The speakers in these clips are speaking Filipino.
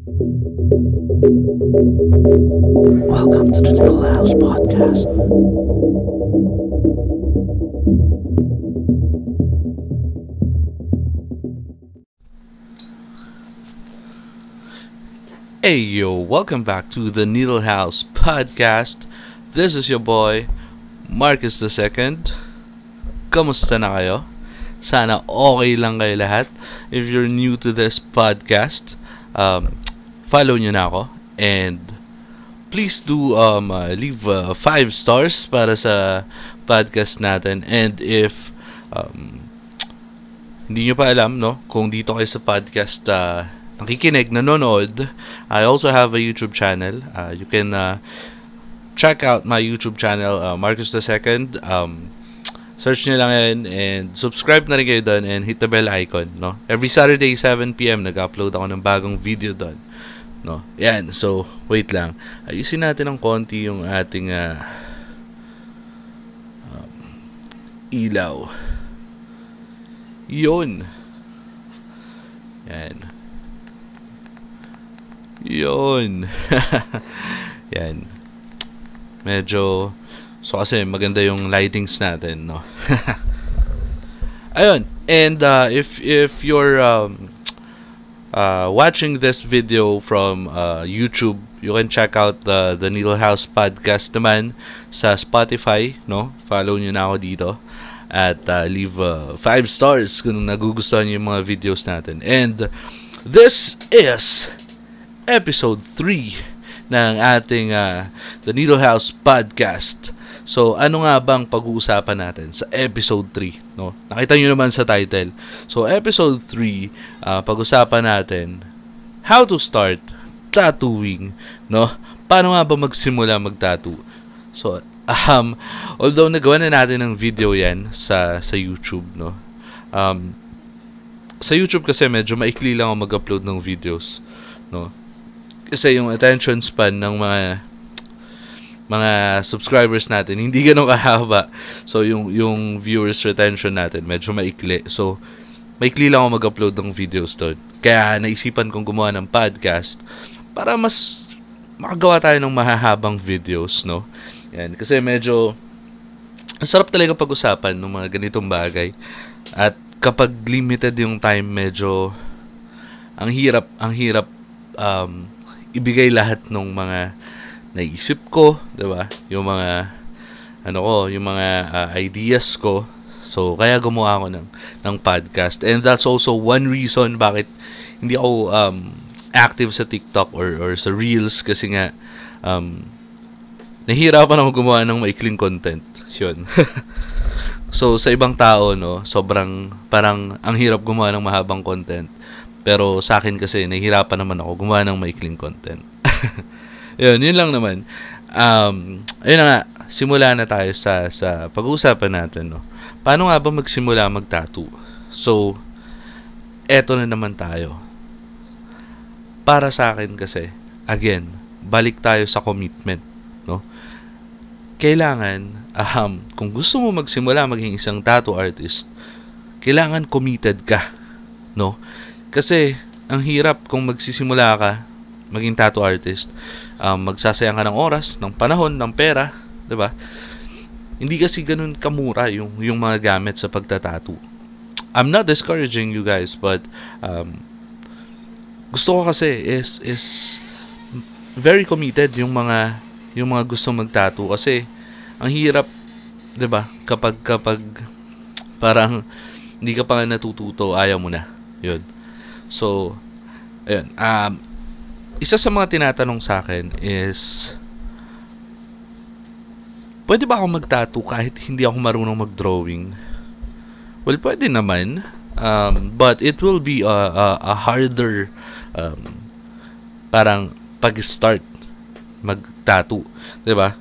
Welcome to the Needle House Podcast. Hey yo, welcome back to the Needle House Podcast. This is your boy, Marcus II. Kamusta na kayo? Sana okay lang kayo lahat. If you're new to this podcast, follow nyo na ako. And please do leave 5 stars para sa podcast natin. And if hindi nyo pa alam, no, kung dito kayo sa podcast nakikinig, nanonood, I also have a YouTube channel. You can check out my YouTube channel, Marcus II. Search nyo lang yan and subscribe na rin kayo doon and hit the bell icon, no? Every Saturday, 7 p.m. nag-upload ako ng bagong video doon, no? Yan, so, wait lang. Ayusin natin ng konti yung ating ilaw. Yun. Yan. Yun. Yan. Medyo so kasi maganda yung lightings natin, no. Ayun. And if you're watching this video from YouTube, you can check out the Needle House Podcast naman sa Spotify, no. Follow nyo na ako dito at leave 5 stars kung nagugustuhan yung mga videos natin. And this is episode 3 ng ating The Needle House Podcast. So, ano nga bang pag-uusapan natin sa episode 3, no? Nakita nyo naman sa title. So, episode 3, pag-usapan natin how to start tattooing, no? Paano nga ba magsimula mag-tattoo? So, although nagawa na natin ng video yan sa YouTube, no? Sa YouTube kasi medyo maikli lang ako mag-upload ng videos, no? Kasi yung attention span ng mga subscribers natin hindi ganun kahaba. So yung viewers retention natin medyo maikli. So maikli lang ako mag-upload ng videos doon. Kaya naisipan kong gumawa ng podcast para mas makagawa tayo ng mahahabang videos, no? Yan, kasi medyo sarap talaga pag-usapan ng mga ganitong bagay. At kapag limited yung time, medyo ang hirap ibigay lahat ng mga naisip ko, 'di ba? Yung mga yung mga ideas ko. So kaya gumawa ako ng podcast. And that's also one reason bakit hindi ako active sa TikTok or sa Reels, kasi nga nahihirapan ako gumawa ng maikling content. 'Yun. So sa ibang tao, no, sobrang parang ang hirap gumawa ng mahabang content. Pero sa akin kasi, nahihirapan naman ako gumawa ng maikling content. Yun lang naman. Ayun na nga, simula na tayo sa pag-uusapan natin, no? Paano nga ba magsimula mag-tattoo? So, eto na naman tayo. Para sa akin kasi, again, balik tayo sa commitment, no? Kailangan, kung gusto mo magsimula maging isang tattoo artist, kailangan committed ka, no? Kasi, ang hirap kung magsisimula ka maging tattoo artist. Magsasayang ka ng oras, ng panahon, ng pera, 'di ba? Hindi kasi ganun kamura yung mga gamit sa pagtatattoo. I'm not discouraging you guys, but gusto ko kasi is very committed yung mga gusto mag-tattoo, kasi ang hirap, 'di ba? Kapag parang hindi ka pa nga natututo, ayaw mo na. 'Yun. So, ayun. Isa sa mga tinatanong sa akin is, pwede ba ako mag-tattoo kahit hindi ako marunong mag-drawing? Well, pwede naman. But it will be a harder parang pag-start mag-tattoo. 'Di ba?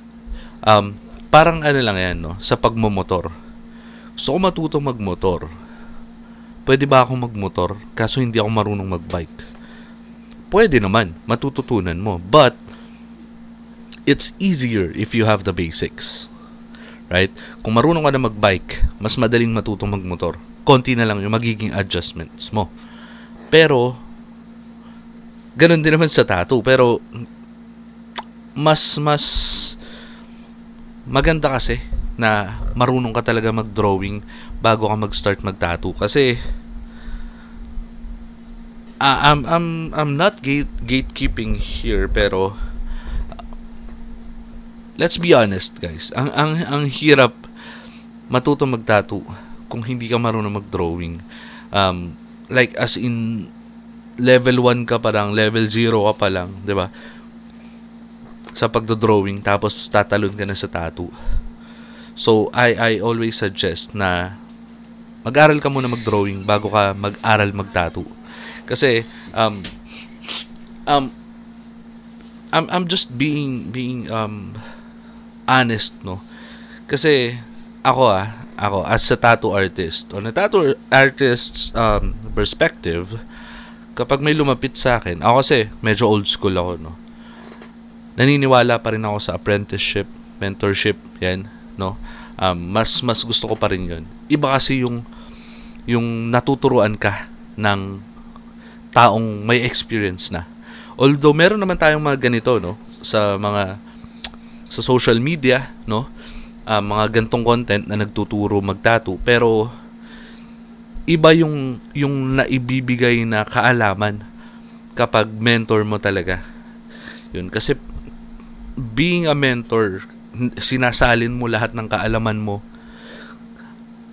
Parang ano lang yan, no? Sa pagmomotor. Gusto ko matutong magmotor. Pwede ba akong magmotor kaso hindi ako marunong magbike? Pwede naman, matututunan mo. But it's easier if you have the basics. Right? Kung marunong ka na magbike, mas madaling matutong magmotor. Konti na lang yung magiging adjustments mo. Pero Ganon din naman sa tattoo, pero mas maganda kasi na marunong ka talaga mag-drawing bago ka mag-start mag-tattoo. Kasi I'm not gatekeeping here, pero let's be honest, guys. Ang hirap matuto mag-tattoo kung hindi ka marunong mag-drawing. Like as in level 1 ka pa lang, level 0 ka pa lang, 'di ba? Sa pagdo-drawing, tapos tatalon ka na sa tattoo. So I always suggest na mag-aral ka muna mag-drawing bago ka mag-aral mag-tattoo. Kasi I'm just being honest, no? Kasi ako as a tattoo artist, on a tattoo artist's perspective, kapag may lumapit sa akin, ako kasi medyo old school ako, no? Naniniwala pa rin ako sa apprenticeship, mentorship, yan, no? Mas gusto ko pa rin 'yon. Iba kasi yung natuturuan ka ng taong may experience na. Although meron naman tayong mga ganito, no, sa social media, no, mga gantong content na nagtuturo mag-tattoo, pero iba yung naibibigay na kaalaman kapag mentor mo talaga. Yun, kasi being a mentor, sinasalin mo lahat ng kaalaman mo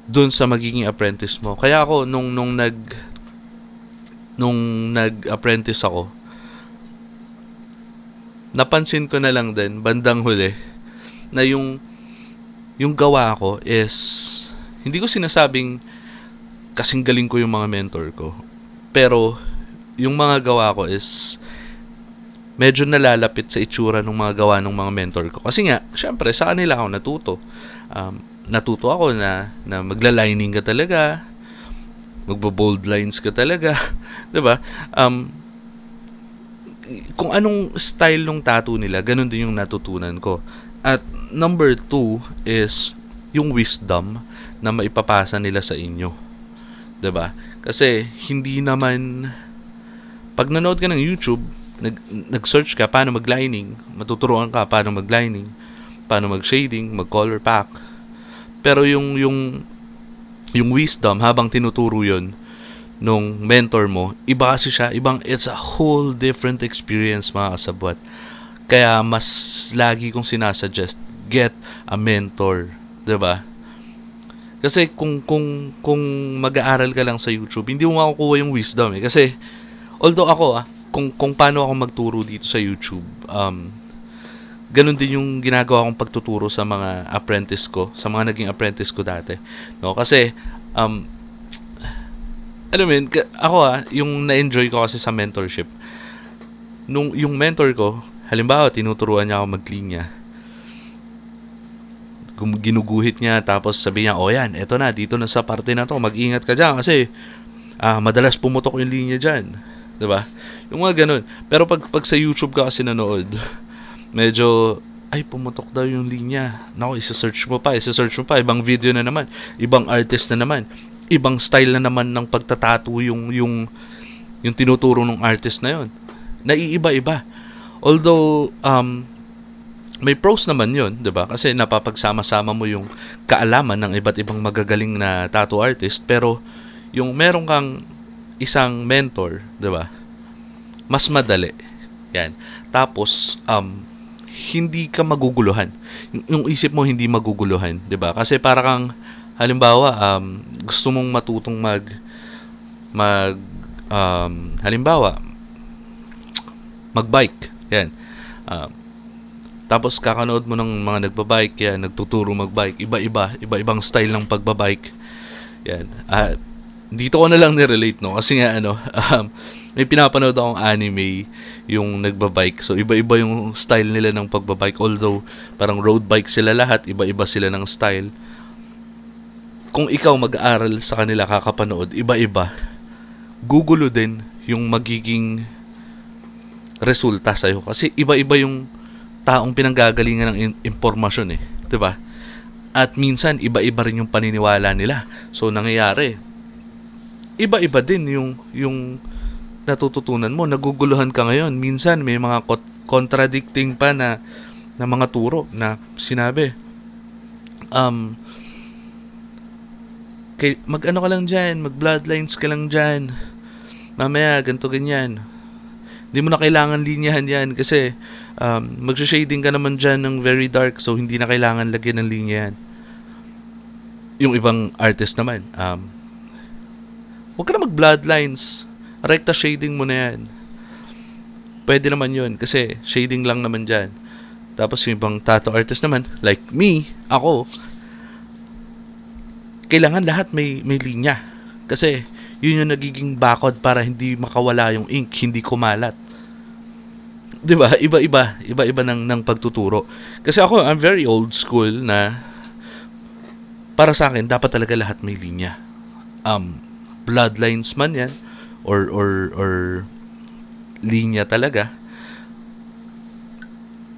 dun sa magiging apprentice mo. Kaya ako nung nag-apprentice ako, napansin ko na lang din bandang huli na yung gawa ko is, hindi ko sinasabing kasing galing ko yung mga mentor ko, pero yung mga gawa ko is medyo nalalapit sa itsura ng mga gawa ng mga mentor ko. Kasi nga, syempre, sa kanila ako natuto. Natuto ako na magla-lining ka talaga, magbo-bold lines ka talaga, 'di ba? Kung anong style ng tattoo nila, ganun din yung natutunan ko. At number 2 is yung wisdom na maipapasa nila sa inyo, 'di ba? Kasi hindi naman, pag nanood ka ng YouTube, nag-search ka paano mag-lining, matuturuan ka paano mag-lining, paano mag-shading, mag-color pack. Pero yung wisdom habang tinuturo yon nung mentor mo, iba kasi siya, it's a whole different experience, mga kasabwat. Kaya mas lagi kong sinasuggest, get a mentor, 'di ba? Kasi kung mag-aaral ka lang sa YouTube, hindi mo makukuha yung wisdom, eh. Kasi although ako kung paano ako magturo dito sa YouTube, ganun din yung ginagawa kong pagtuturo sa mga apprentice ko, sa mga naging apprentice ko dati, no? Kasi alam mo yun, ako yung na-enjoy ko kasi sa mentorship, yung mentor ko, halimbawa tinuturuan niya ako maglinya, ginuguhit niya, tapos sabi niya, yan, eto na, dito na sa parte na to, mag-ingat ka dyan kasi madalas pumutok yung linya dyan, 'di ba? Yung mga ganun. Pero pag sa YouTube ka kasi nanood, medyo pumutok daw yung linya. Nako, isa-search mo pa, ibang video na naman, ibang artist na naman, ibang style na naman ng pagtatattoo yung tinuturo ng artist na yon. Naiiba-iba. Although may pros naman yun, 'di ba? Kasi napapagsama-sama mo yung kaalaman ng iba't ibang magagaling na tattoo artist, pero yung meron kang isang mentor, 'di ba? Mas madali. Yan. Tapos hindi ka maguguluhan. Yung isip mo hindi maguguluhan, 'di ba? Kasi para kang halimbawa gusto mong matutong halimbawa magbike. Yan. Tapos kakanood mo ng mga nagbabike, yan, nagtuturo magbike, iba-ibang style ng pagbabike. Yan. Dito ko na lang ni-relate, no, kasi nga may pinapanood akong anime yung nagbabike. So iba-iba yung style nila ng pagbabike, although parang road bike sila lahat, iba-iba sila ng style. Kung ikaw mag-aaral sa kanila, kakapanood, iba-iba, gugulo din yung magiging resulta sa'yo. Kasi iba-iba yung taong pinanggagalingan ng impormasyon, 'di ba? At minsan iba-iba rin yung paniniwala nila. So nangyayari, iba-iba din yung natututunan mo, naguguluhan ka ngayon. Minsan may mga contradicting pa na mga turo na sinabi. Mag-ano ka lang dyan, mag-bloodlines ka lang dyan. Mamaya, ganito ganyan. Hindi mo na kailangan linyahan yan kasi magsha-shading ka naman dyan ng very dark, so hindi na kailangan lagyan ng linya yan. Yung ibang artist naman, huwag ka na mag-bloodlines. Rekta shading mo na yan. Pwede naman yun kasi shading lang naman dyan. Tapos yung ibang tattoo artist naman, like me, ako, kailangan lahat may linya. Kasi yun yung nagiging bakod para hindi makawala yung ink, hindi kumalat. 'Di ba? Iba-iba ng pagtuturo. Kasi ako, I'm very old school na para sa akin dapat talaga lahat may linya. Bloodlines man 'yan or linya talaga.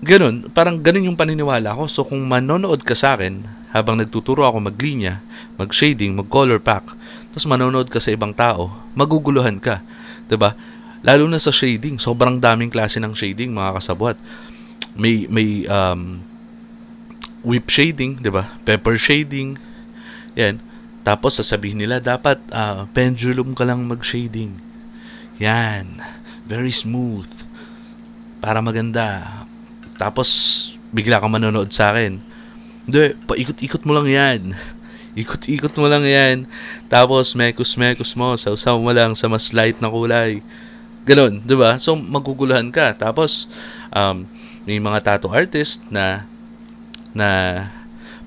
Ganun, parang ganun yung paniniwala ko. So kung manonood ka sa akin habang nagtuturo ako maglinya, mag-shading, mag-color pack, tapos manonood ka sa ibang tao, maguguluhan ka, 'di ba? Lalo na sa shading, sobrang daming klase ng shading, mga kasabwat. May whip shading, 'di ba? Pepper shading. Yan. Tapos sasabihin nila dapat pendulum ka lang mag-shading. Yan. Very smooth. Para maganda. Tapos bigla kang manonood sa akin. Hindi, paikot-ikot mo lang 'yan. Ikot-ikot mo lang 'yan. Tapos mekos-mekos mo, sausaw mo lang sa mas light na kulay. Ganon, 'di ba? So maguguluhan ka. Tapos may mga tattoo artist na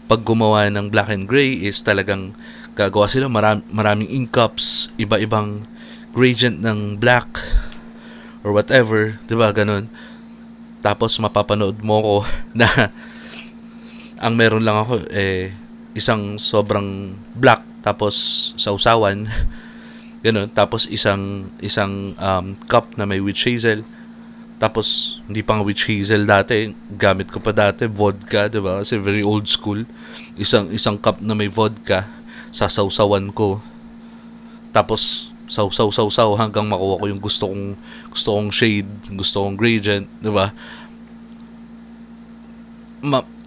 pag gumawa ng black and gray is talagang gagawa sila maraming ink cups, iba-ibang gradient ng black or whatever, 'di ba? Ganon. Tapos mapapanood mo ko na ang meron lang ako isang sobrang black tapos sausawan. Ganun. Tapos isang cup na may witch hazel. Tapos hindi pang witch hazel dati, gamit ko pa dati vodka, 'di ba? Kasi very old school. Isang cup na may vodka, sasawsawan ko. Tapos saw hanggang makuha ko yung gusto kong shade, gusto kong gradient, 'di ba?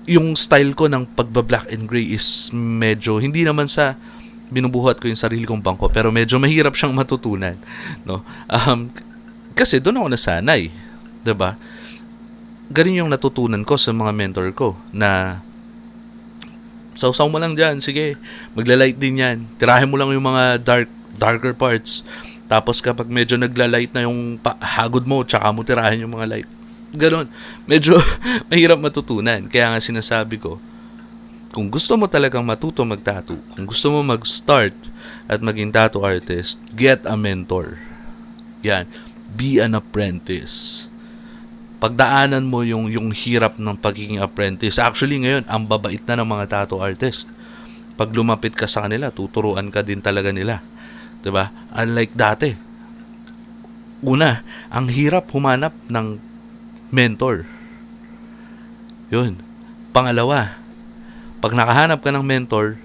Yung style ko ng pagba-black and gray is medyo hindi naman sa binubuhat ko yung sarili kong bangko, pero medyo mahirap siyang matutunan, no? Kasi doon ako nasanay, 'di ba? Ganun yung natutunan ko sa mga mentor ko na sausaw mo lang diyan, sige, magla-light din 'yan. Tirahin mo lang yung mga darker parts. Tapos kapag medyo nagla-light na yung hagod mo, tsaka mo tirahin yung mga light. Ganun. Medyo mahirap matutunan. Kaya nga sinasabi ko, kung gusto mo talagang matuto mag-tattoo, kung gusto mo mag-start at maging tattoo artist, get a mentor. Yan. Be an apprentice. Pagdaanan mo yung hirap ng pagiging apprentice. Actually, ngayon, ang babait na ng mga tattoo artist. Pag lumapit ka sa kanila, tuturuan ka din talaga nila. 'Di ba? Unlike dati. Una, ang hirap humanap ng mentor. Yun. Pangalawa, pag nakahanap ka ng mentor,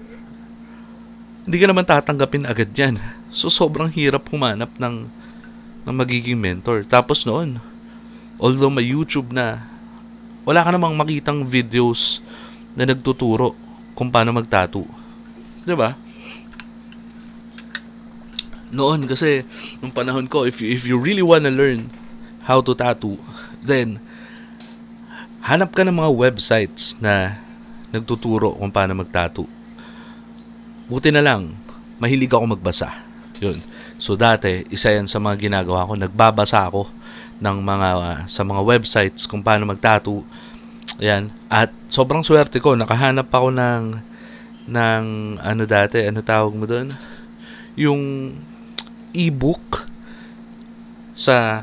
hindi ka naman tatanggapin agad yan. So, sobrang hirap humanap ng magiging mentor. Tapos noon, although may YouTube na, wala ka namang makitang videos na nagtuturo kung paano mag-tattoo. 'Di ba? Noon kasi, nung panahon ko, if you really wanna learn how to tattoo, then, hanap ka ng mga websites na nagtuturo kung paano mag-tattoo. Buti na lang, mahilig ako magbasa. Yun. So dati, isa yan sa mga ginagawa ko. Nagbabasa ako ng sa mga websites kung paano mag-tattoo. Ayan. At sobrang swerte ko. Nakahanap ako ng ano dati, ano tawag mo doon? Yung ebook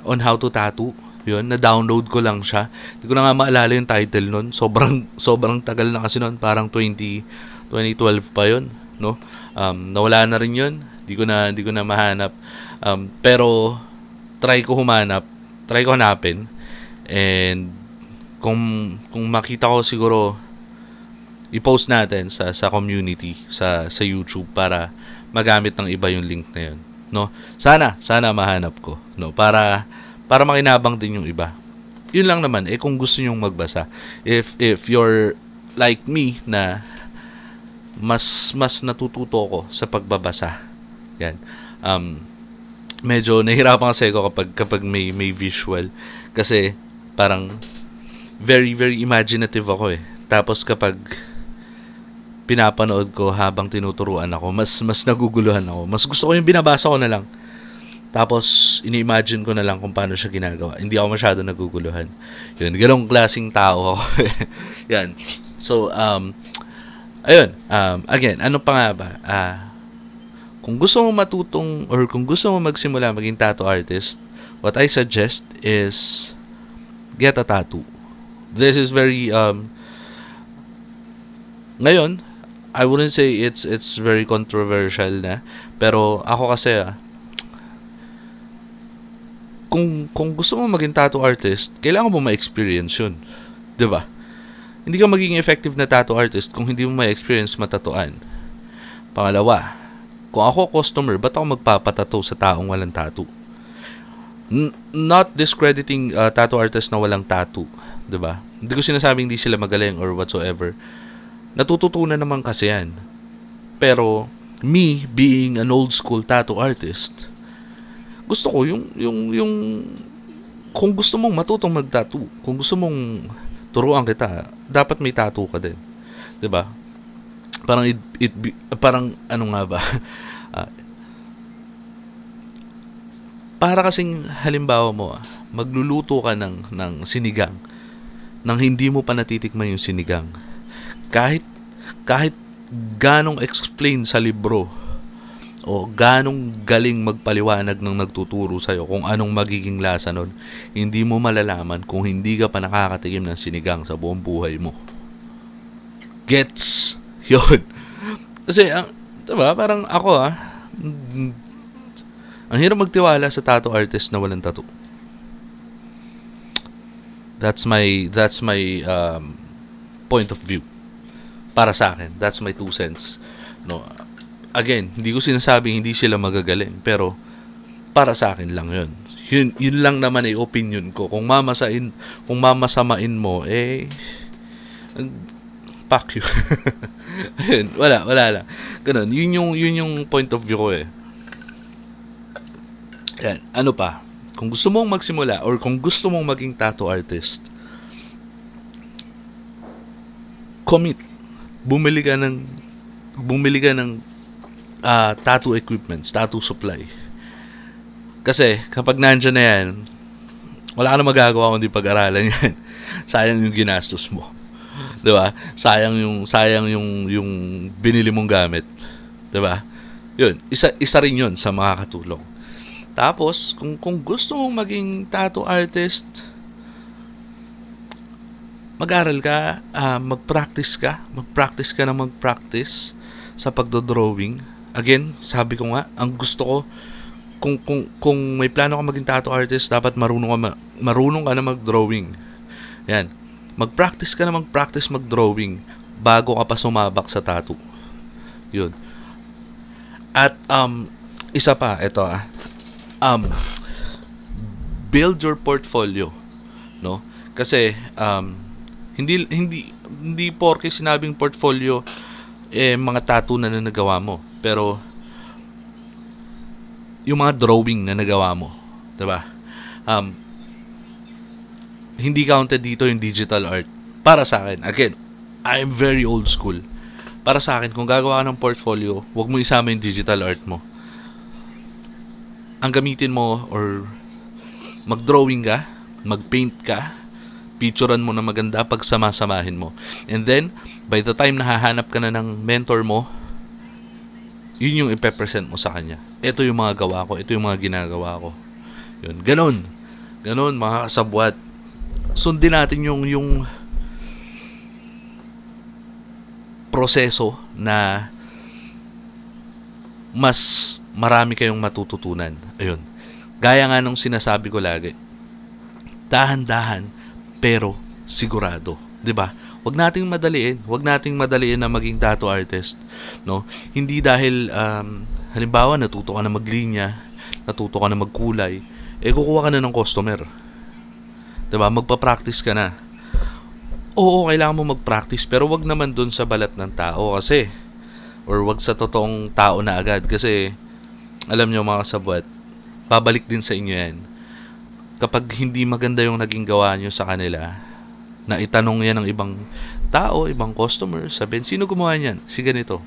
on how to tattoo. Yun, na-download ko lang siya. Hindi ko na nga maalala yung title nun. Sobrang tagal na kasi nun. Parang 2012 pa yun, no? Nawala na rin yun. Hindi ko na mahanap. Pero try ko hanapin. And kung makita ko siguro i-post natin sa community sa YouTube para magamit ng iba yung link na yun. no? Sana mahanap ko, no? Para makinabang din yung iba. Yun lang naman, kung gusto nyong magbasa. If you're like me na mas natututo ko sa pagbabasa. Yan. Medyo nahihirapan kasi ako kapag may visual. Kasi parang very, very imaginative ako eh. Tapos kapag pinapanood ko habang tinuturuan ako, mas naguguluhan ako. Mas gusto ko yung binabasa ko na lang. Tapos, ini-imagine ko na lang kung paano siya ginagawa. Hindi ako masyado naguguluhan. Yun, ganong klaseng tao ako. Yan. So, ayun. Again, ano pa nga ba? Kung gusto mo matutong or kung gusto mo magsimula maging tattoo artist, what I suggest is get a tattoo. This is very, ngayon, I wouldn't say it's very controversial na. Pero ako kasi, kung gusto mo maging tattoo artist, kailangan mo ma-experience yun. 'Di ba? Hindi ka magiging effective na tattoo artist kung hindi mo ma-experience matatuan. Pangalawa, kung ako customer, ba't ako magpapatato sa taong walang tattoo? Not discrediting tattoo artist na walang tattoo. 'Di ba? Hindi ko sinasabing hindi sila magaling or whatsoever. Natututunan naman kasi yan. Pero, me being an old school tattoo artist, gusto ko yung kung gusto mong matutong mag-tattoo, kung gusto mong turuan kita, dapat may tattoo ka din. 'Di ba? Parang parang ano nga ba? Para kasing halimbawa mo, magluluto ka ng sinigang nang hindi mo pa natitikman yung sinigang. Kahit ganong explain sa libro o ganong galing magpaliwanag ng nagtuturo sa'yo kung anong magiging lasa nun, hindi mo malalaman kung hindi ka pa nakakatikim ng sinigang sa buong buhay mo. Gets? Yun. Kasi, diba, parang ako ang hirap magtiwala sa tattoo artist na walang tattoo. That's my point of view. Para sa akin, that's my 2 cents. No. Again, hindi ko sinasabing hindi sila magagaling, pero para sa akin lang 'yun. Yun lang naman ay opinion ko. Kung mamasamain mo, fuck you. Ayun, wala lang. Ganun, yun yung point of view ko eh. Yan, ano pa? Kung gusto mong magsimula or kung gusto mong maging tattoo artist, commit. Bumili ka ng tattoo equipments, tattoo supply. Kasi kapag nandiyan na yan, wala ka na magagawa kundi pag-aralan yan. Sayang yung ginastos mo. 'Di ba? Sayang yung binili mong gamit. 'Di ba? 'Yun, isa rin 'yun sa makakatulong. Tapos, kung gusto mong maging tattoo artist, mag-aral ka, mag-practice sa pagdo-drawing. Again, sabi ko nga, ang gusto ko, kung may plano ka maging tattoo artist, dapat marunong ka na mag-drawing. Yan. Mag-practice mag-drawing bago ka pa sumabak sa tattoo. Yun. At, isa pa, ito build your portfolio. No? Kasi, hindi porke sinabing portfolio mga tattoo na nagawa mo, pero yung mga drawing na nagawa mo, 'di ba? Hindi counted dito yung digital art. Para sa akin, again, I'm very old school. Para sa akin, kung gagawa ka ng portfolio, huwag mo isama yung digital art mo. Ang gamitin mo or mag-drawing ka, mag-paint ka, picturean mo na maganda, pagsama-samahin mo. And then, by the time nahahanap ka na ng mentor mo, yun yung ipepresent mo sa kanya. Ito yung mga gawa ko, ito yung mga ginagawa ko. Yun, ganon mga kasabwat. Sundin natin yung proseso na mas marami kayong matututunan. Ayun. Gaya nga nung sinasabi ko lagi, dahan-dahan pero sigurado, 'di ba? Huwag nating madaliin na maging tattoo artist, no? Hindi dahil halimbawa natuto ka na maglinya, natuto ka na magkulay, kukuha ka na ng customer. Diba? Magpa-practice ka na. Oo, kailangan mo mag-practice, pero wag naman dun sa balat ng tao kasi, or wag sa totoong tao na agad kasi, alam nyo mga kasabwat, babalik din sa inyo yan. Kapag hindi maganda yung naging gawa nyo sa kanila, na itanong yan ng ibang tao, ibang customer, sabihin, sino gumawa niyan? Si ganito.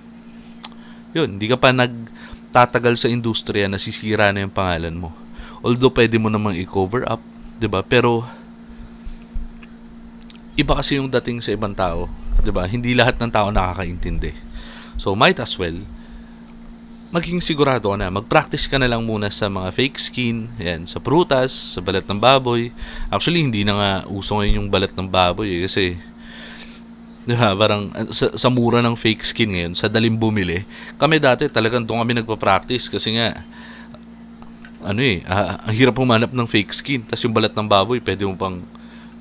Yun, hindi ka pa nagtatagal sa industriya, nasisira na yung pangalan mo. Although pwede mo namang i-cover up, 'di ba? Pero iba kasi yung dating sa ibang tao, 'di ba? Hindi lahat ng tao nakakaintindi. So might as well maging sigurado ka na. Mag-practice ka na lang muna sa mga fake skin, yan, sa prutas, sa balat ng baboy. Actually, hindi na nga uso ngayon yung balat ng baboy kasi diba, parang sa mura ng fake skin ngayon, sa dalim bumili. Kami dati talagang doon kami nagpa-practice kasi nga ang hirap humanap ng fake skin. Tapos yung balat ng baboy, pwede mo pang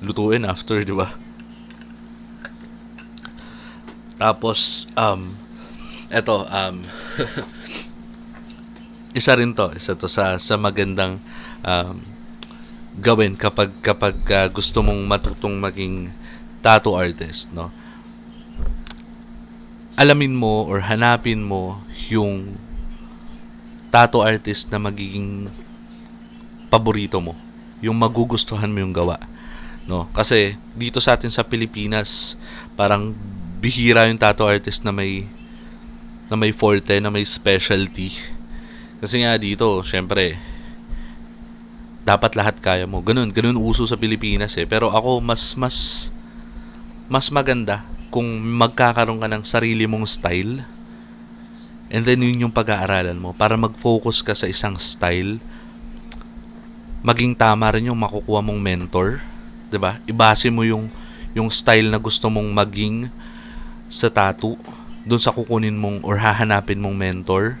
lutuin after, di ba? Tapos, isa to sa magandang gawin kapag gusto mong matutong maging tattoo artist, no? Alamin mo or hanapin mo yung tattoo artist na magiging paborito mo, yung magugustuhan mo yung gawa, no? Kasi dito sa atin sa Pilipinas, parang bihira yung tattoo artist na may forte, na may specialty. Kasi nga dito, syempre, dapat lahat kaya mo. Ganun uso sa Pilipinas eh. Pero ako, mas maganda kung magkakaroon ka ng sarili mong style, and then yun yung pag-aaralan mo para mag-focus ka sa isang style. Maging tama rin yung makukuha mong mentor, 'di ba? Ibase mo yung style na gusto mong maging sa tattoo doon sa kukunin mong or hahanapin mong mentor.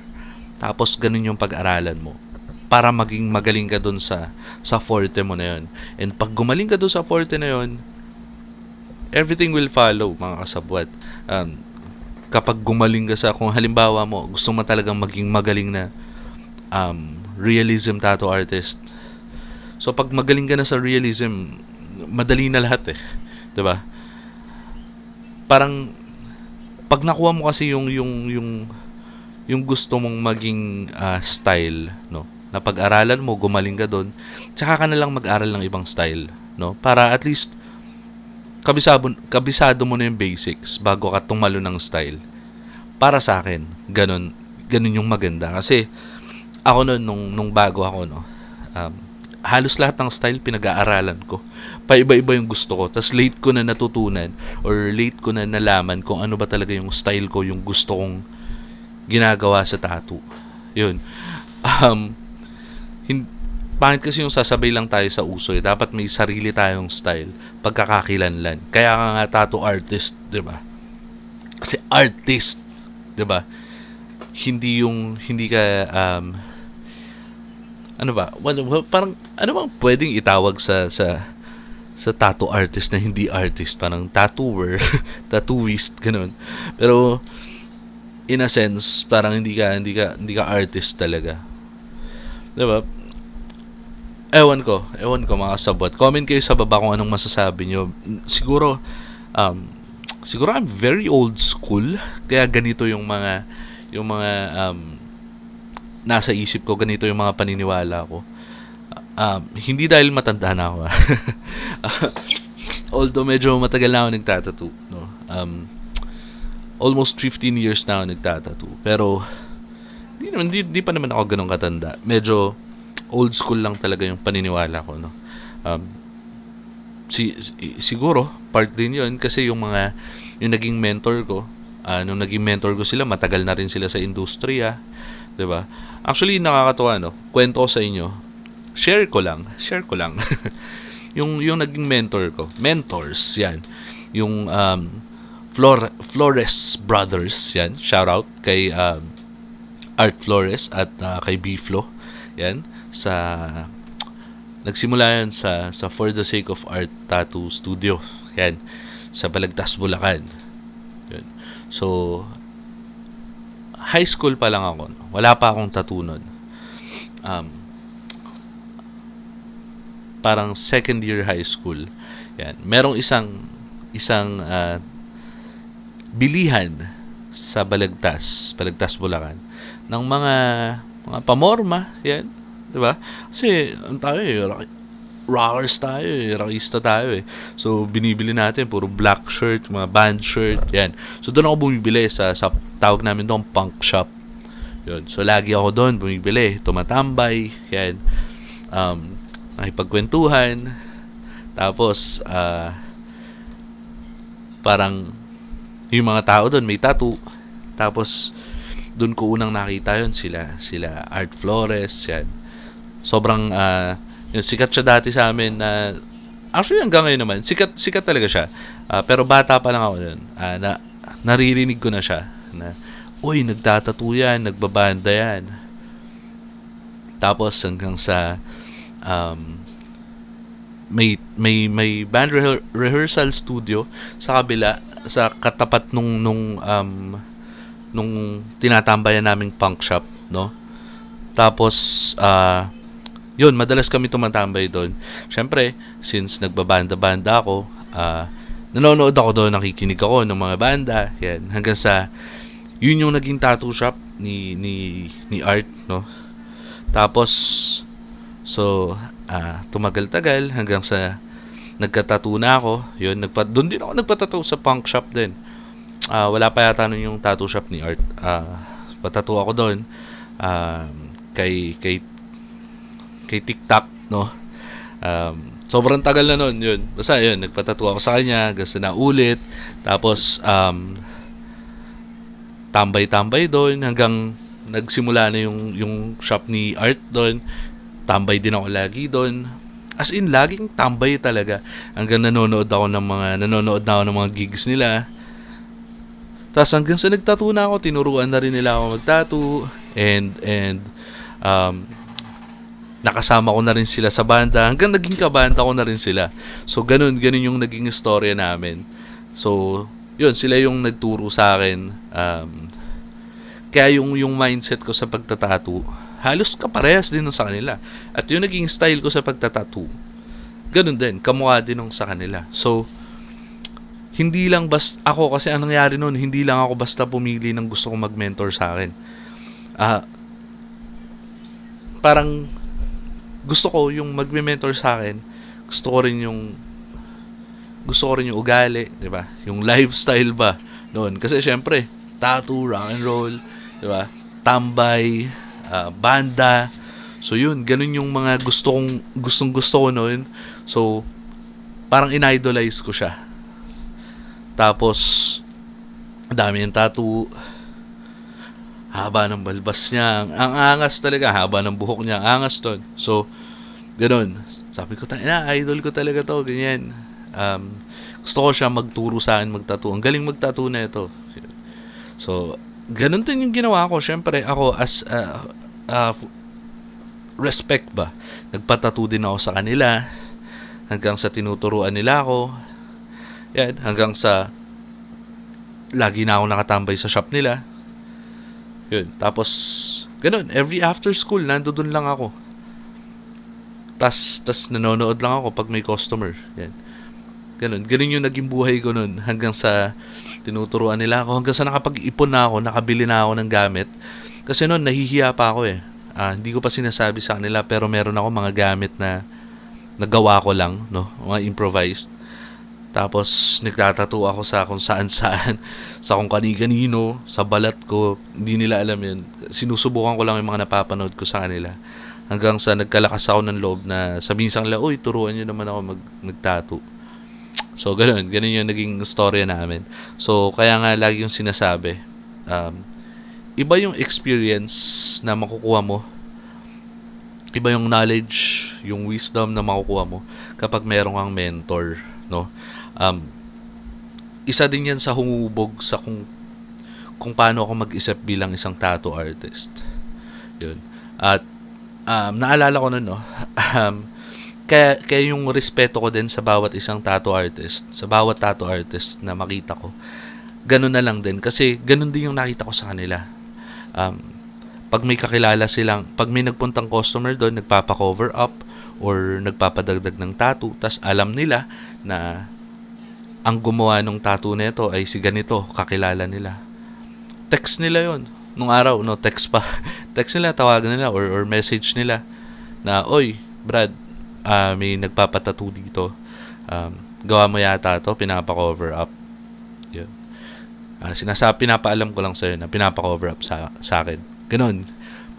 Tapos ganun yung pag-aralan mo para maging magaling ka doon sa forte mo na yun. And pag gumaling ka doon sa forte na yun, everything will follow, mga kasabwat. Kapag gumaling ka sa, kung halimbawa mo, gusto mo talagang maging magaling na realism tattoo artist. So, pag magaling ka na sa realism, madali na lahat eh. 'Di ba? Parang, pag nakuha mo kasi yung gusto mong maging style, no? Na pag-aralan mo, gumaling ka doon, tsaka ka na lang mag-aral ng ibang style, no? Para at least kabisado mo na yung basics bago ka tumalo ng style. Para sa akin, ganun yung maganda. Kasi ako nung bago ako, no, halos lahat ng style pinag-aaralan ko. Paiba-iba yung gusto ko. Tas late ko na natutunan or late ko na nalaman kung ano ba talaga yung style ko, yung gusto kong ginagawa sa tattoo. Yun. Pangit kasi yung sasabay lang tayo sa uso eh. Dapat may sarili tayong style, pagkakakilanlan. Kaya nga tattoo artist, 'di ba? Kasi artist, 'di ba? Hindi ka ano ba? Parang ano bang pwedeng itawag sa tattoo artist na hindi artist? Parang tattooer, tattooist, ganun. Pero in a sense, parang hindi ka artist talaga. 'Di ba? Ewan ko mga sabot. Comment kayo sa baba kung anong masasabi nyo. Siguro I'm very old school, kaya ganito yung mga nasa isip ko, ganito yung mga paniniwala ko. Hindi dahil matanda na ako. Although medyo matagal na ako nagtatattoo, no. Almost 15 years na ako nagtatattoo. Pero hindi pa naman ako ganun katanda. Medyo old school lang talaga yung paniniwala ko, no. Siguro part din yun kasi yung naging mentor ko, nung naging mentor ko sila, matagal na rin sila sa industriya, 'di ba? Actually nakakatuwa, no. Kwento ko sa inyo. Share ko lang. yung naging mentor ko. Mentors 'yan. Yung Flores Brothers 'yan. Shout out kay Art Flores at kay B-Flo. 'Yan. Nagsimula yan sa For the Sake of Art Tattoo Studio. Yan. Sa Balagtas, Bulacan. Yan. So, high school pa lang ako. No? Wala pa akong tattoo nun. parang second year high school. Yan. Merong isang bilihan sa Balagtas, Bulacan, ng mga pamorma, yan, 'di ba? Kasi tayo rockers tayo, rockista tayo. So binibili natin puro black shirt, mga band shirt, yan. So doon ako bumibili sa tawag namin doon punk shop. Yun. So lagi ako doon bumibili, tumatambay, yan. Nakipagkwentuhan. Tapos parang yung mga tao doon may tattoo. Tapos doon ko unang nakita yun sila Art Flores, yan. Sobrang yung sikat siya dati sa amin na actually hanggang ngayon naman sikat talaga siya. Pero bata pa lang ako noon. Naririnig ko na siya na uy, nagtatattoo yan, nagbabanda yan. Tapos hanggang sa may band rehearsal studio sa kabila, sa katapat nung tinatambayan naming punk shop, no? Tapos yun, madalas kami tumatambay doon. Syempre, since nagbabanda-banda ako, nanonood ako doon, nakikinig ako ng mga banda, yan. Hanggang sa yun yung naging tattoo shop ni Art, no? Tapos tumagal-tagal hanggang sa nagka-tattoo na ako. Yun, doon din ako nagpa-tattoo sa punk shop din. Wala pa yata nun yung tattoo shop ni Art. Pa-tattoo ako doon. Kay TikTok, no? Sobrang tagal na nun, yun. Basta yun, nagpa-tattoo ako sa kanya, gusto na ulit. Tapos tambay-tambay doon hanggang nagsimula na yung shop ni Art doon. Tambay din ako lagi doon. As in, laging tambay talaga. Hanggang nanonood na ako ng mga gigs nila. Tapos hanggang sa nagtattoo na ako, tinuruan na rin nila ako mag-tattoo. And nakasama ko na rin sila sa banda. Hanggang naging kabanda ko na rin sila. So, ganun yung naging istorya namin. So, yun, sila yung nagturo sa akin. Kaya yung mindset ko sa pagtatattoo, halos kaparehas din sa kanila. At yung naging style ko sa pagtatattoo, ganun din, kamukha din nung sa kanila. So, hindi lang ako, kasi anong nangyari nun, hindi lang ako basta pumili ng gusto kong mag-mentor sa akin. Parang, gusto ko yung magme-mentor sa akin, gusto ko rin yung ugali, 'di ba? Yung lifestyle ba noon. Kasi syempre, tattoo, rock and roll, 'di ba? Tambay, banda. So yun, ganun yung mga gustong ko noon. So parang in-idolize ko siya. Tapos dami ng tattoo. Haba ng balbas niya. Ang angas talaga. Haba ng buhok niya. Ang angas doon. So, ganun. Sabi ko, idol ko talaga to. Ganyan. Gusto ko siya magturo sa akin mag-tattoo. Ang galing mag-tattoo na ito. So, ganun din yung ginawa ko. Siyempre, ako as respect ba. Nagpa-tattoo din ako sa kanila. Hanggang sa tinuturuan nila ako. Yan. Hanggang sa lagi na ako nakatambay sa shop nila. Yun. Tapos, ganun. Every after school, nandoon lang ako. Tas nanonood lang ako pag may customer. Yan. Ganun. Ganun yung naging buhay ko nun. Hanggang sa tinuturuan nila ako. Hanggang sa nakapag-ipon na ako, nakabili na ako ng gamit. Kasi nun, nahihiya pa ako eh. Hindi ko pa sinasabi sa kanila, pero meron ako mga gamit na nagawa ko lang, no? Mga improvised. Tapos, nagtatattoo ako sa kung saan-saan, sa kung kani-kanino, sa balat ko. Hindi nila alam yun. Sinusubukan ko lang yung mga napapanood ko sa kanila. Hanggang sa nagkalakas ako ng loob na sabihin sa kanila, uy, turuan nyo naman ako mag-tattoo. So, ganun yung naging storya namin. So, kaya nga lagi yung sinasabi, iba yung experience na makukuha mo. Iba yung knowledge, yung wisdom na makukuha mo kapag meron kang mentor, no? Isa din yan sa humubog sa kung paano ako mag-isip bilang isang tattoo artist. Yun. At naalala ko nun, no? Kaya yung respeto ko din sa bawat isang tattoo artist, sa bawat tattoo artist na makita ko, ganun na lang din. Kasi ganun din yung nakita ko sa kanila. Pag may kakilala silang, pag may nagpuntang customer doon, nagpapa-cover up, or nagpapadagdag ng tattoo, tas alam nila na ang gumawa ng tattoo nito ay si ganito, kakilala nila. Text nila yon nung araw, no, text pa. Text nila, tawagan nila, or message nila na, oy, Brad, may nagpapatattoo dito. Gawa mo yata to, pinapa-cover up. Yun. Pinapaalam ko lang sa'yo na pinapa-cover up sa akin. Ganon.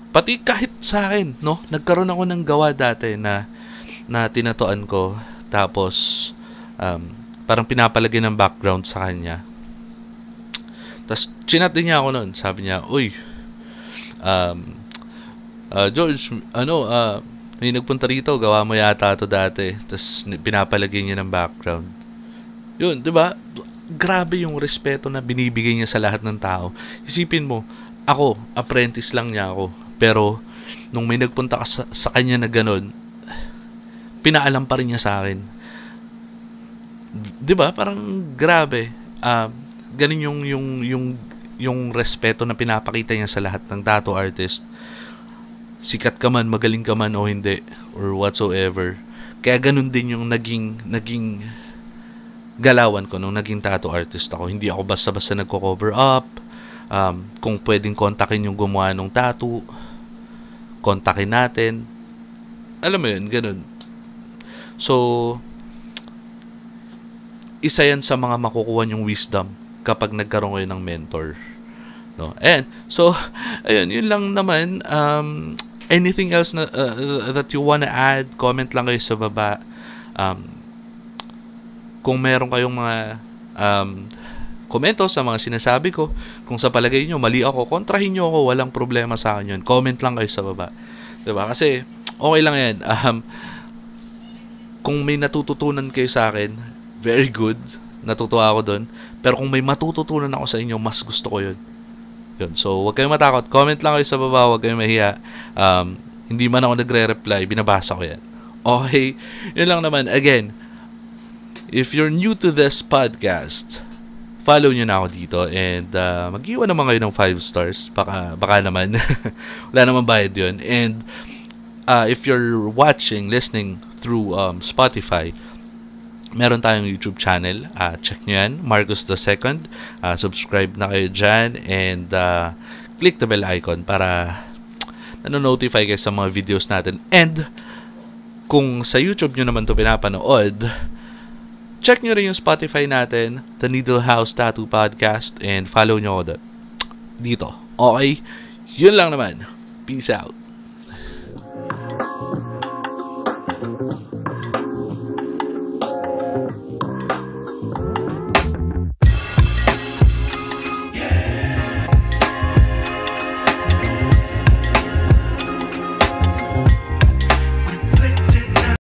Pati kahit sa akin, no, nagkaroon ako ng gawa dati na tinatuan ko, tapos parang pinapalagay ng background sa kanya. Tapos chinat din niya ako noon. Sabi niya, uy, George, may nagpunta rito, gawa mo yata to dati. Tapos pinapalagay niya ng background. Yun, di ba? Grabe yung respeto na binibigay niya sa lahat ng tao. Isipin mo, ako, apprentice lang niya ako. Pero nung may nagpunta ka sa kanya na ganun, pinaalam pa rin niya sa akin. 'Di ba? Parang grabe. Ganun yung respeto na pinapakita niya sa lahat ng tattoo artist. Sikat ka man, magaling ka man o hindi, or whatsoever. Kaya ganun din yung naging galawan ko nung naging tattoo artist ako. Hindi ako basta-basta nagko-cover up. Kung pwedeng kontakin yung gumawa ng tattoo, kontakin natin. Alam mo yun, ganun. So, isa yan sa mga makukuha yung wisdom kapag nagkaroon kayo ng mentor. No? And, so, ayun, yun lang naman. Anything else na, that you wanna add, comment lang kayo sa baba. Kung meron kayong mga komento sa mga sinasabi ko, kung sa palagay nyo mali ako, kontrahin nyo ako, walang problema sa akin yun. Comment lang kayo sa baba. Diba? Kasi, okay lang yan. Kung may natututunan kayo sa akin, very good. Natutuwa ako doon. Pero kung may matututunan ako sa inyo, mas gusto ko yun. So, huwag kayong matakot. Comment lang kayo sa baba. Huwag kayong mahiya. Hindi man ako nagre-reply. Binabasa ko yan. Okay? Yun lang naman. Again, if you're new to this podcast, follow nyo na ako dito. And mag-iwan naman kayo ng 5 stars. Baka naman. Wala naman bayad yun. And if you're listening through Spotify, meron tayong YouTube channel. Check nyo yan, Marcos II. Subscribe na kayo dyan. And click the bell icon para nanonotify kayo sa mga videos natin. And kung sa YouTube nyo naman ito pinapanood, check nyo rin yung Spotify natin, The Needle House Tattoo Podcast. And follow nyo ako dito. Okay? Yun lang naman. Peace out.